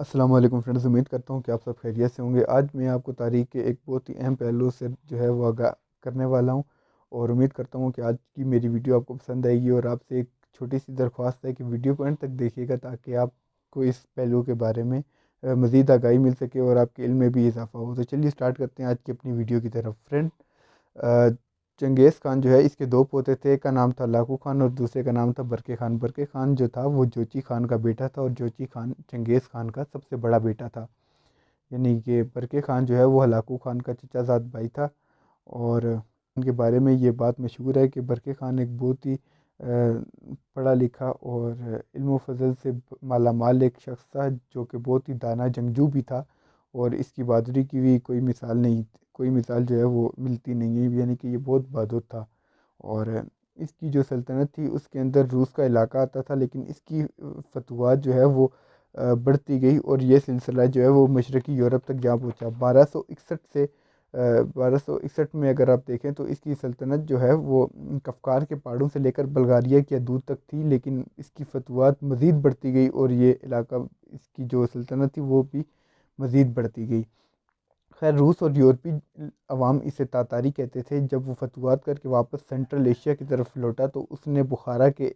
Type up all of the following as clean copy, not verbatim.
السلام علیکم فرینڈز، امید کرتا ہوں کہ آپ سب خیریت سے ہوں گے۔ آج میں آپ کو تاریخ کے ایک بہت ہی اہم پہلو سے جو ہے وہ آگاہ کرنے والا ہوں، اور امید کرتا ہوں کہ آج کی میری ویڈیو آپ کو پسند آئے گی۔ اور آپ سے ایک چھوٹی سی درخواست ہے کہ ویڈیو کو اینڈ تک دیکھیے گا تاکہ آپ کو اس پہلو کے بارے میں مزید آگاہی مل سکے اور آپ کے علم میں بھی اضافہ ہو۔ تو چلیے سٹارٹ کرتے ہیں آج کی اپنی ویڈیو کی طرف۔ چنگیز خان جو ہے اس کے دو پوتے تھے، ایک کا نام تھا لاکو خان اور دوسرے کا نام تھا برقے خان۔ برقے خان جو تھا وہ جوچی خان کا بیٹا تھا، اور جوچی خان چنگیز خان کا سب سے بڑا بیٹا تھا۔ یعنی کہ برقے خان جو ہے وہ ہلاکو خان کا چچا زاد بھائی تھا، اور ان کے بارے میں یہ بات مشہور ہے کہ برقے خان ایک بہت ہی پڑھا لکھا اور علم و فضل سے مالا مال ایک شخص تھا، جو کہ بہت ہی دانا جنگجو بھی تھا، اور اس کی بہادری کی بھی کوئی مثال نہیں، کوئی مثال جو ہے وہ ملتی نہیں ہے، یعنی کہ یہ بہت بہادر تھا۔ اور اس کی جو سلطنت تھی اس کے اندر روس کا علاقہ آتا تھا، لیکن اس کی فتوحات جو ہے وہ بڑھتی گئی، اور یہ سلسلہ جو ہے وہ مشرقی یورپ تک جا پہنچا۔ 1261 سے 1261 میں اگر آپ دیکھیں تو اس کی سلطنت جو ہے وہ کفکار کے پہاڑوں سے لے کر بلغاریہ کی حدود تک تھی، لیکن اس کی فتوحات مزید بڑھتی گئی، اور یہ علاقہ، اس کی جو سلطنت تھی وہ بھی مزید بڑھتی گئی۔ خیر، روس اور یورپی عوام اسے تاتاری کہتے تھے۔ جب وہ فتوحات کر کے واپس سینٹرل ایشیا کی طرف لوٹا تو اس نے بخارا کے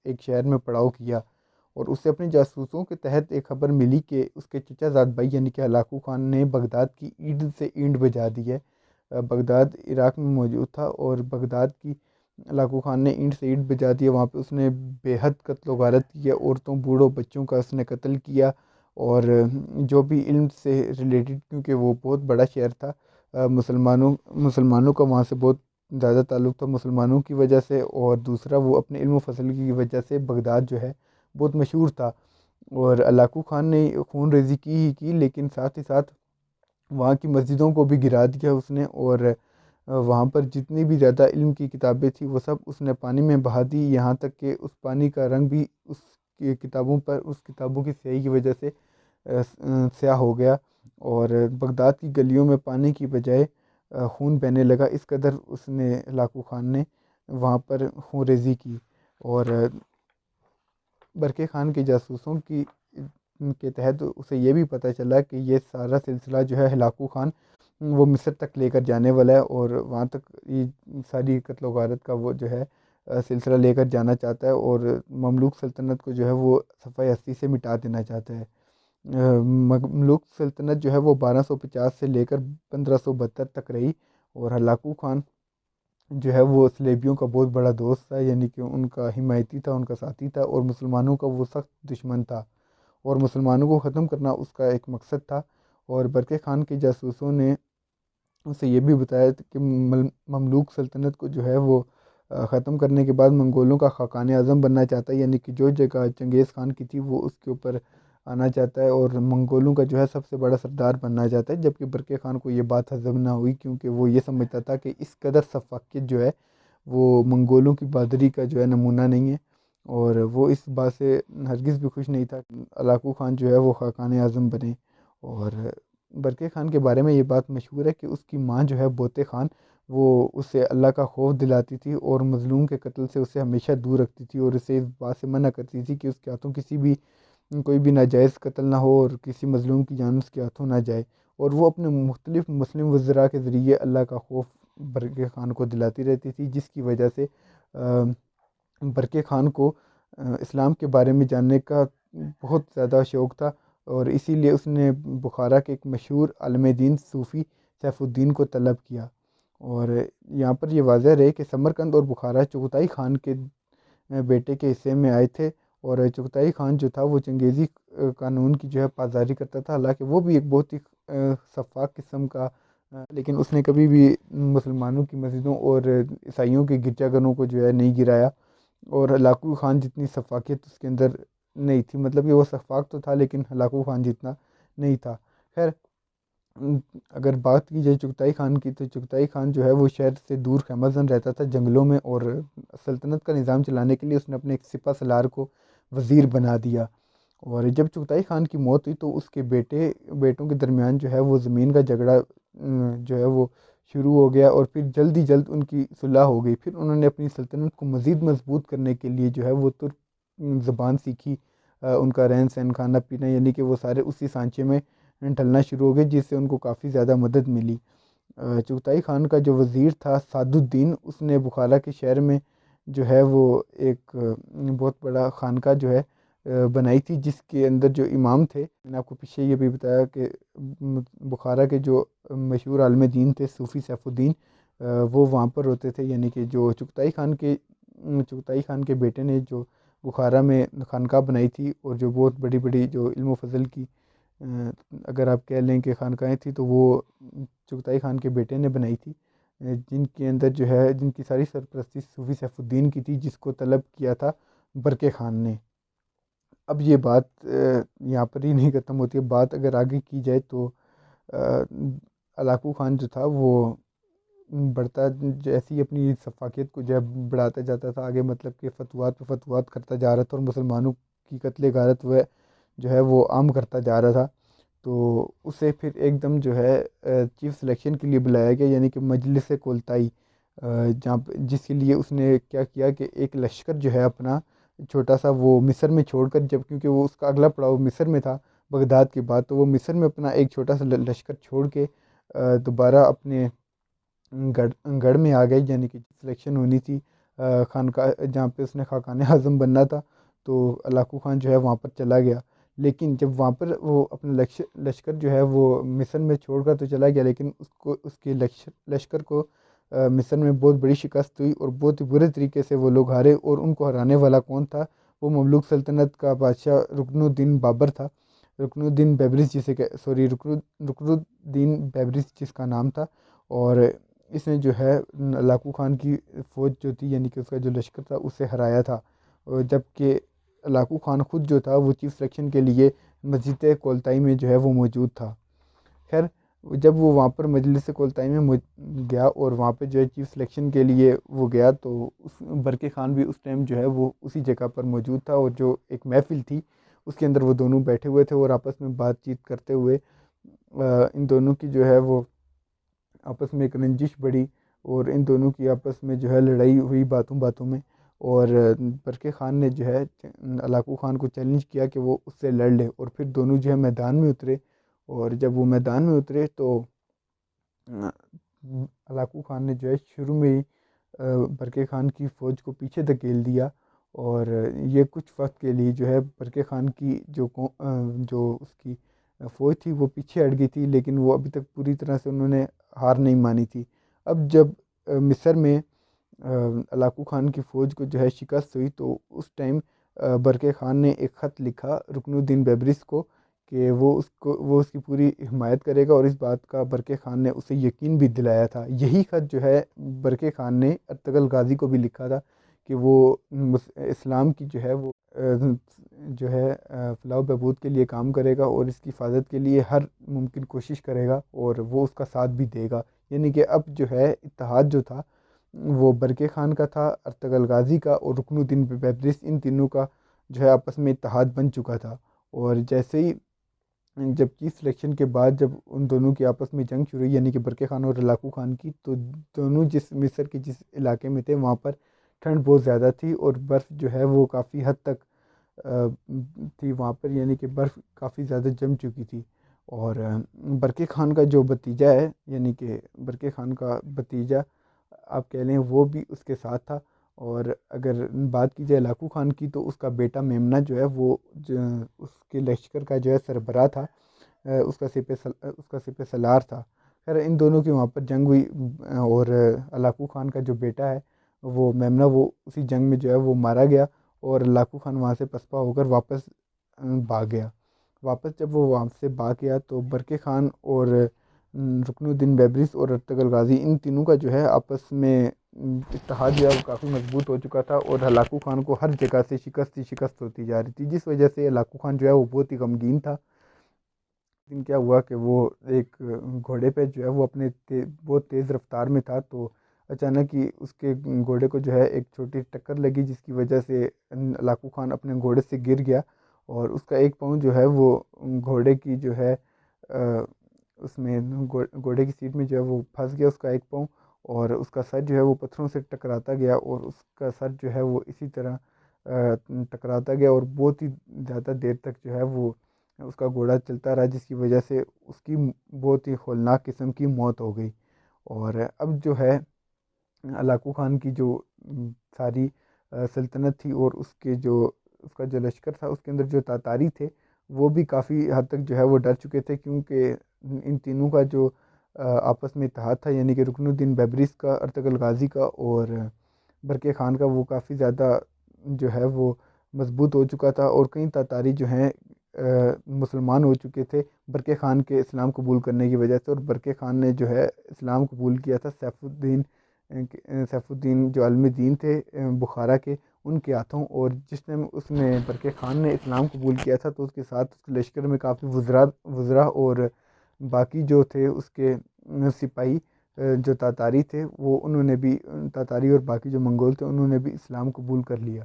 ایک شہر میں پڑاؤ کیا، اور اسے اپنے جاسوسوں کے تحت ایک خبر ملی کہ اس کے چچا زاد بھائی یعنی کہ ہلاکو خان نے بغداد کی اینٹ سے اینٹ بجا دی ہے۔ بغداد عراق میں موجود تھا، اور بغداد کی ہلاکو خان نے اینٹ سے اینٹ بجا دی ہے۔ وہاں پہ اس نے بے حد قتل و غارت کی ہے، عورتوں بوڑھوں بچوں کا اس نے قتل کیا، اور جو بھی علم سے ریلیٹڈ، کیونکہ وہ بہت بڑا شہر تھا، مسلمانوں کا وہاں سے بہت زیادہ تعلق تھا مسلمانوں کی وجہ سے، اور دوسرا وہ اپنے علم و فضل کی وجہ سے بغداد جو ہے بہت مشہور تھا۔ اور ہلاکو خان نے خون ریزی کی لیکن ساتھ ہی ساتھ وہاں کی مسجدوں کو بھی گرا دیا اس نے، اور وہاں پر جتنی بھی زیادہ علم کی کتابیں تھیں وہ سب اس نے پانی میں بہا دی، یہاں تک کہ اس پانی کا رنگ بھی اس کی کتابوں کی سیاہی کی وجہ سے سیاہ ہو گیا، اور بغداد کی گلیوں میں پانی کی بجائے خون بہنے لگا۔ اس قدر اس نے ہلاکو خان نے وہاں پر خون ریزی کی۔ اور برقے خان کے جاسوسوں کے تحت اسے یہ بھی پتہ چلا کہ یہ سارا سلسلہ جو ہے ہلاکو خان وہ مصر تک لے کر جانے والا ہے، اور وہاں تک یہ ساری قتل و غارت کا وہ جو ہے سلسلہ لے کر جانا چاہتا ہے، اور مملوک سلطنت کو جو ہے وہ صفحہ ہستی سے مٹا دینا چاہتا ہے۔ مملوک سلطنت جو ہے وہ 1250 سے لے کر 1572 تک رہی، اور ہلاکو خان جو ہے وہ صلیبیوں کا بہت بڑا دوست تھا، یعنی کہ ان کا حمایتی تھا، ان کا ساتھی تھا، اور مسلمانوں کا وہ سخت دشمن تھا، اور مسلمانوں کو ختم کرنا اس کا ایک مقصد تھا۔ اور برقے خان کے جاسوسوں نے اسے یہ بھی بتایا کہ مملوک سلطنت کو جو ہے وہ ختم کرنے کے بعد منگولوں کا خاقان اعظم بننا چاہتا ہے، یعنی کہ جو جگہ چنگیز خان کی تھی وہ اس کے اوپر آنا چاہتا ہے، اور منگولوں کا جو ہے سب سے بڑا سردار بننا چاہتا ہے۔ جبکہ برقے خان کو یہ بات ہضم نہ ہوئی، کیونکہ وہ یہ سمجھتا تھا کہ اس قدر سفاکیت جو ہے وہ منگولوں کی بہادری کا جو ہے نمونہ نہیں ہے، اور وہ اس بات سے ہرگز بھی خوش نہیں تھا کہ ہلاکو خان جو ہے وہ خاقان اعظم بنے۔ اور برقے خان کے بارے میں یہ بات مشہور ہے کہ اس کی ماں جو ہے بوتے خان، وہ اسے اللہ کا خوف دلاتی تھی، اور مظلوم کے قتل سے اسے ہمیشہ دور رکھتی تھی، اور اسے اس بات سے منع کرتی تھی کہ اس کے ہاتھوں کوئی بھی ناجائز قتل نہ ہو، اور کسی مظلوم کی جان اس کے ہاتھوں نہ جائے۔ اور وہ اپنے مختلف مسلم وزراء کے ذریعے اللہ کا خوف برقے خان کو دلاتی رہتی تھی، جس کی وجہ سے برقے خان کو اسلام کے بارے میں جاننے کا بہت زیادہ شوق تھا، اور اسی لیے اس نے بخارا کے ایک مشہور عالم دین صوفی سیف الدین کو طلب کیا۔ اور یہاں پر یہ واضح رہے کہ سمرقند اور بخارا چغتائی خان کے بیٹے کے حصے میں آئے تھے، اور چغتائی خان جو تھا وہ چنگیزی قانون کی جو ہے پاسداری کرتا تھا، حالانکہ وہ بھی ایک بہت ہی شفاق قسم کا، لیکن اس نے کبھی بھی مسلمانوں کی مسجدوں اور عیسائیوں کے گرجا گھروں کو جو ہے نہیں گرایا، اور ہلاکو خان جتنی شفاقیت اس کے اندر نہیں تھی، مطلب کہ وہ شفاق تو تھا لیکن ہلاکو خان جتنا نہیں تھا۔ خیر، اگر بات کی جائے چغتائی خان کی، تو چغتائی خان جو ہے وہ شہر سے دور خیمہ زن رہتا تھا جنگلوں میں، اور سلطنت کا نظام چلانے کے لیے اس نے اپنے ایک سپہ سالار کو وزیر بنا دیا۔ اور جب چغتائی خان کی موت ہوئی تو اس کے بیٹوں کے درمیان جو ہے وہ زمین کا جھگڑا جو ہے وہ شروع ہو گیا، اور پھر جلد ہی جلد ان کی صلح ہو گئی۔ پھر انہوں نے اپنی سلطنت کو مزید مضبوط کرنے کے لیے جو ہے وہ ترک زبان سیکھی، ان کا رہن سہن کھانا پینا، یعنی کہ وہ سارے اسی سانچے میں ڈھلنا شروع ہو گئے، جس سے ان کو کافی زیادہ مدد ملی۔ چغتائی خان کا جو وزیر تھا سعد الدین، اس نے بخارا کے شہر میں جو ہے وہ ایک بہت بڑا خانقاہ جو ہے بنائی تھی، جس کے اندر جو امام تھے، میں نے آپ کو پیچھے یہ بھی بتایا کہ بخارا کے جو مشہور عالم دین تھے صوفی سیف الدین، وہ وہاں پر ہوتے تھے، یعنی کہ جو چغتائی خان کے بیٹے نے جو بخارا میں خانقاہ بنائی تھی، اور جو بہت بڑی بڑی جو علم و فضل کی اگر آپ کہہ لیں کہ خانقاہیں تھیں، تو وہ چغتائی خان کے بیٹے نے بنائی تھی، جن کے اندر جو ہے جن کی ساری سرپرستی صوفی سیف الدین کی تھی، جس کو طلب کیا تھا برقع خان نے۔ اب یہ بات یہاں پر ہی نہیں ختم ہوتی ہے، بات اگر آگے کی جائے تو علاقو خان جو تھا وہ بڑھتا جیسی ہی اپنی سفاکیت کو جو ہے بڑھاتا جاتا تھا آگے، مطلب کہ فتوحات پہ فتوحات کرتا جا رہا تھا، اور مسلمانوں کی قتل غارت وہ جو ہے وہ عام کرتا جا رہا تھا۔ تو اسے پھر ایک دم جو ہے چیف سلیکشن کے لیے بلایا گیا، یعنی کہ مجلس کولتائی، جہاں جس کے لیے اس نے کیا کیا کہ ایک لشکر جو ہے اپنا چھوٹا سا وہ مصر میں چھوڑ کر، جب کیونکہ وہ اس کا اگلا پڑاؤ مصر میں تھا بغداد کے بعد، تو وہ مصر میں اپنا ایک چھوٹا سا لشکر چھوڑ کے دوبارہ اپنے گڑھ میں آ گئی، یعنی کہ سلیکشن ہونی تھی خانقاہ جہاں پہ اس نے خاقان اعظم بننا تھا، تو علاقو خان جو ہے وہاں پر چلا گیا۔ لیکن جب وہاں پر وہ اپنا لشکر جو ہے وہ مصر میں چھوڑ کر تو چلا گیا، لیکن اس کے لشکر کو مصر میں بہت بڑی شکست ہوئی، اور بہت ہی برے طریقے سے وہ لوگ ہارے، اور ان کو ہرانے والا کون تھا؟ وہ مملوک سلطنت کا بادشاہ رکن الدین بابر تھا، رکن الدین بیبرس جسے رکن الدین بیبرس جس کا نام تھا۔ اور اس نے جو ہے علاقو خان کی فوج جو تھی، یعنی کہ اس کا جو لشکر تھا، اسے ہرایا تھا، اور جبکہ علاقو خان خود جو تھا وہ چیف سلیکشن کے لیے مسجد کولتائی میں جو ہے وہ موجود تھا۔ خیر، جب وہ وہاں پر مجلس کولتائی میں گیا، اور وہاں پہ جو ہے چیف سلیکشن کے لیے وہ گیا، تو برقع خان بھی اس ٹائم جو ہے وہ اسی جگہ پر موجود تھا، اور جو ایک محفل تھی اس کے اندر وہ دونوں بیٹھے ہوئے تھے، اور آپس میں بات چیت کرتے ہوئے ان دونوں کی جو ہے وہ آپس میں ایک رنجش بڑھی، اور ان دونوں کی آپس میں جو ہے لڑائی ہوئی باتوں باتوں میں، اور برقع خان نے جو ہے علاقو خان کو چیلنج کیا کہ وہ اس سے لڑ لے، اور پھر دونوں جو ہے میدان میں اترے، اور جب وہ میدان میں اترے تو علاقو خان نے جو ہے شروع میں ہی برقع خان کی فوج کو پیچھے دھکیل دیا، اور یہ کچھ وقت کے لیے جو ہے برقع خان کی جو اس کی فوج تھی وہ پیچھے ہٹ گئی تھی، لیکن وہ ابھی تک پوری طرح سے انہوں نے ہار نہیں مانی تھی۔ اب جب مصر میں علاقو خان کی فوج کو جو ہے شکست ہوئی، تو اس ٹائم برقع خان نے ایک خط لکھا رکن الدین بیبرس کو کہ وہ اس کی پوری حمایت کرے گا، اور اس بات کا برقع خان نے اسے یقین بھی دلایا تھا۔ یہی خط جو ہے برقع خان نے ارطغرل غازی کو بھی لکھا تھا کہ وہ اسلام کی جو ہے وہ فلاح و بہبود کے لیے کام کرے گا، اور اس کی حفاظت کے لیے ہر ممکن کوشش کرے گا، اور وہ اس کا ساتھ بھی دے گا۔ یعنی کہ اب جو ہے اتحاد جو تھا وہ برقع خان کا تھا، ارطغرل غازی کا، اور رکن الدین بیبرس، ان تینوں کا جو ہے آپس میں اتحاد بن چکا تھا۔ اور جیسے ہی جب چیف سلیکشن کے بعد جب ان دونوں کی آپس میں جنگ شروع ہوئی، یعنی کہ برقع خان اور علاقو خان کی، تو دونوں مصر کے جس علاقے میں تھے وہاں پر ٹھنڈ بہت زیادہ تھی، اور برف جو ہے وہ کافی حد تک تھی وہاں پر، یعنی کہ برف کافی زیادہ جم چکی تھی۔ اور برقع خان کا جو بھتیجا ہے، یعنی کہ برقع خان کا بھتیجا آپ کہہ لیں، وہ بھی اس کے ساتھ تھا۔ اور اگر بات کی جائے علاقو خان کی، تو اس کا بیٹا میمنہ جو ہے وہ اس کے لشکر کا جو ہے سربراہ تھا، اس کا سپہ سالار تھا۔ خیر، ان دونوں کی وہاں پر جنگ ہوئی، اور علاقو خان کا جو بیٹا ہے وہ میمنہ، وہ اسی جنگ میں جو ہے وہ مارا گیا، اور علاقو خان وہاں سے پسپا ہو کر واپس بھاگ گیا۔ واپس جب وہ وہاں سے بھاگ گیا، تو برقع خان اور رکن الدین بیبرس اور ارطغرل غازی، ان تینوں کا جو ہے آپس میں اتحاد جو ہے وہ کافی مضبوط ہو چکا تھا، اور علاقو خان کو ہر جگہ سے شکست ہوتی جا رہی تھی، جس وجہ سے علاقو خان جو ہے وہ بہت ہی غمگین تھا۔ لیکن کیا ہوا کہ وہ ایک گھوڑے پہ جو ہے وہ اپنے بہت تیز رفتار میں تھا، تو اچانک ہی اس کے گھوڑے کو جو ہے ایک چھوٹی ٹکر لگی، جس کی وجہ سے علاقو خان اپنے گھوڑے سے گر گیا، اور اس کا ایک پاؤں جو ہے وہ گھوڑے کی جو ہے اس میں گھوڑے کی سیٹ میں جو ہے وہ پھنس گیا، اس کا ایک پاؤں، اور اس کا سر جو ہے وہ پتھروں سے ٹکراتا گیا، اور اس کا سر جو ہے وہ اسی طرح ٹکراتا گیا اور بہت ہی زیادہ دیر تک جو ہے وہ اس کا گھوڑا چلتا رہا، جس کی وجہ سے اس کی بہت ہی ہولناک قسم کی موت ہو گئی۔ اور اب جو ہے ہلاکو خان کی جو ساری سلطنت تھی اور اس کا جو لشکر تھا، اس کے اندر جو تاتاری تھے وہ بھی کافی حد تک جو ہے وہ ڈر چکے تھے، کیونکہ ان تینوں کا جو آپس میں اتحاد تھا، یعنی کہ رکن الدین بیبرس کا، ارطغرل غازی کا اور برقع خان کا، وہ کافی زیادہ جو ہے وہ مضبوط ہو چکا تھا، اور کئی تاتاری جو ہیں مسلمان ہو چکے تھے برقع خان کے اسلام قبول کرنے کی وجہ سے۔ اور برقع خان نے جو ہے اسلام قبول کیا تھا سیف الدین جو عالم دین تھے بخارا کے، ان کے ہاتھوں۔ اور جس ٹائم اس نے برقع خان نے اسلام قبول کیا تھا تو اس کے ساتھ اس کے لشکر میں کافی وزراء اور باقی جو تھے اس کے سپاہی جو تاتاری تھے، وہ انہوں نے بھی، تاتاری اور باقی جو منگول تھے انہوں نے بھی اسلام قبول کر لیا۔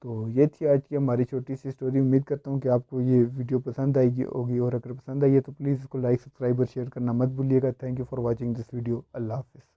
تو یہ تھی آج کی ہماری چھوٹی سی سٹوری۔ امید کرتا ہوں کہ آپ کو یہ ویڈیو پسند آئے گی ہوگی، اور اگر پسند آئی ہے تو پلیز اس کو لائک، سبسکرائب اور شیئر کرنا مت بھولیے گا۔ Thank you for watching this video. اللہ حافظ۔